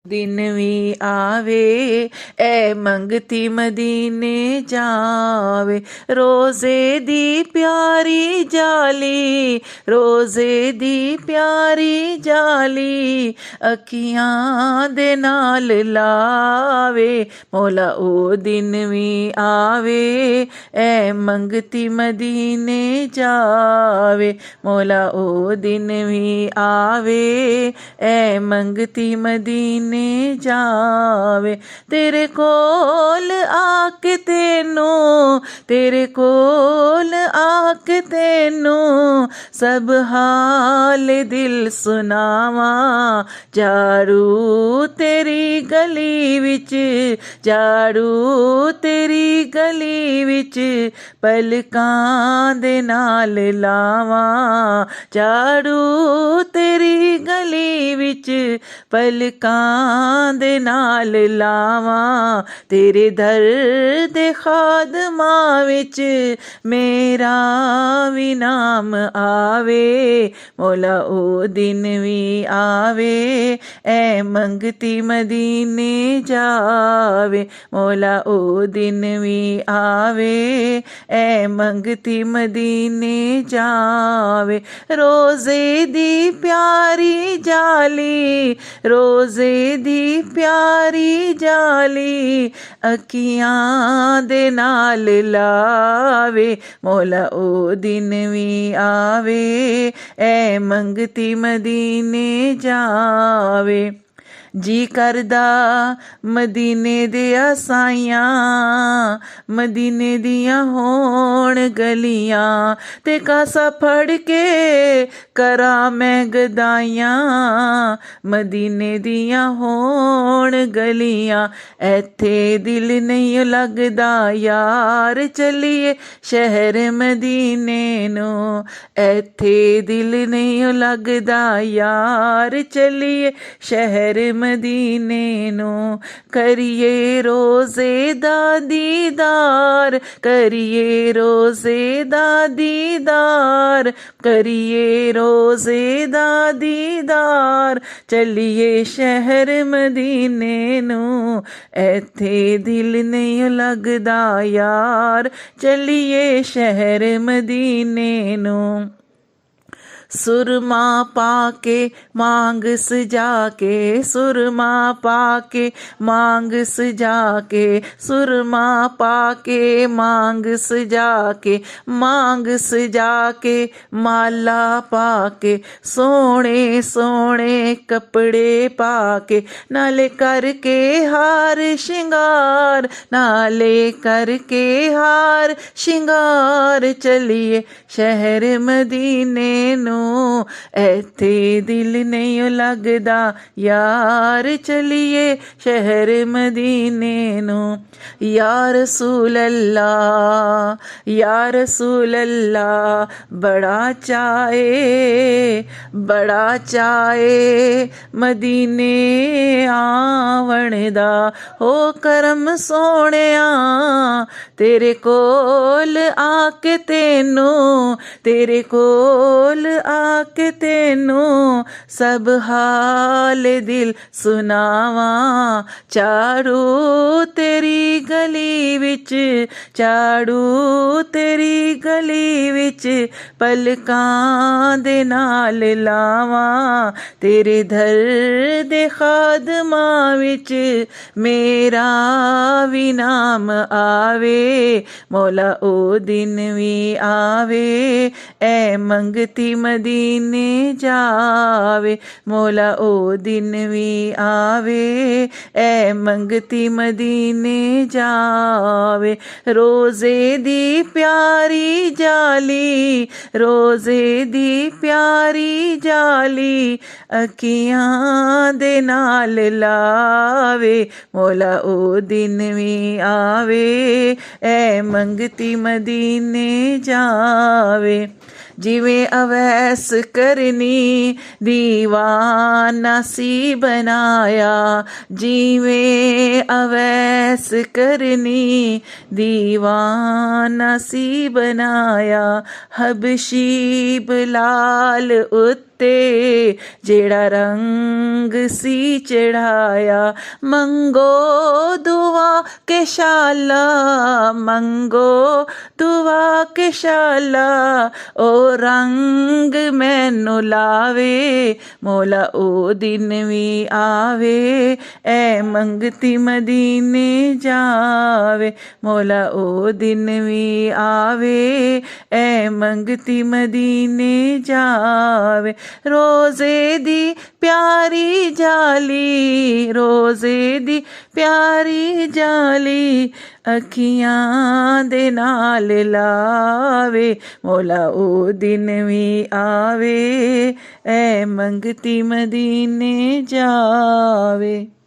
दिन भी आवे ए मंगती मदीने जावे। रोजे दी प्यारी जाली, रोजे दी प्यारी जाली, अखियां दे नाल लावे। मौला ओ दिन भी आवे ए मंगती मदीने जावे। मौला ओ दिन भी आवे ए मंगती मदीने जावे। तेरे कोल आके तेनू, तेरे कोल आके तेनू सब हाल दिल सुनावा। झाड़ू तेरी गली विच, झाड़ू तेरी गली विच, पलकां दे नाल लावा। झाड़ू तेरी गली विच, पलकां दे नाल लावा। तेरे दर दे खादमां विच मेरा भी नाम आवे। मौला ओ दिन भी आवे ए मंगती मदीने जावे। मौला ओ दिन भी आवे ए मंगती मदीने जावे। रोजे दी प्यारी जाली, रोजे दी प्यारी जाली, अखियां दे नाल लावे। मौला ओ दिन भी आवे ए मंगती मदीने जावे। जी करदा मदीने दियां साइयां, मदीने दियां होण गलियां, ते कासा फड़ के करा मैं गदाइयां। मदीने दियां होण गलियां, ऐथे दिल नहीं लगदा यार, चलिए शहर मदीने नू। ऐथे दिल नहीं लगदा यार, चलिए शहर मदीने नू। करिए रोजे दा दीदार, करिए रोजे दा दीदार, करिए रोजे दा दीदार, चलिए शहर मदीने नू। ऐथे दिल नहीं लगदा यार, चलिए शहर मदीने नू। सुरमा पाके मांग सजा के, सुरमा पाके मांग सजा के, सुरमा पाके मांग सजा के, मांग सजा के माला पाके, सोने सोने कपड़े पाके, नाले करके हार शिंगार, नाले करके हार शिंगार, चलिए शहर मदीने नू। ऐथे दिल नहीं लगदा यार, चलिए शहर मदीने नू। या रसूल अल्लाह, या रसूल अल्लाह, बड़ा चाहे, बड़ा चाहे मदीने आवन दा। हो करम सोहणिया तेरे कोल आके तेनू, तेरे कोल आके तेनू सब हाल दिल सुनावा। झाड़ू तेरी गली विच, झाड़ू तेरी गली विच, पलकां दे नाल लावा। तेरे दर दे खादमां विच मेरा भी नाम आवे। मौला ओ दिन भी आवे ए मंगती मदीने जावे। मौला ओ दिन भी आवे ए मंगती मदीने जावे। रोजे दी प्यारी जाली, रोजे दी प्यारी जाली, अखियां दे नाल लावे। मौला ओ दिन भी आवे ए मंगती मदीने जावे। जिवें अवैस करनी दीवाना सी बनाया, जिवें अवैस करनी दीवाना सी बनाया। हबशी बिलाल उत उत्ते जेड़ा रंग सी चढ़ाया। मंगो दुआ के शाला, मंगो दुआ के शाला, ओ रंग मैनू लावे, मौला ओ दिन भी आवे, ऐ मंगती मदीने जावे, मौला ओ दिन भी आवे, ऐ मंगती मदीने जावे। रोज़े दी प्यारी जाली, रोज़े दी प्यारी जाली, अखियां दे नाल लावे, मौला ओ दिन भी आवे, ऐ मंगती मदीने जावे।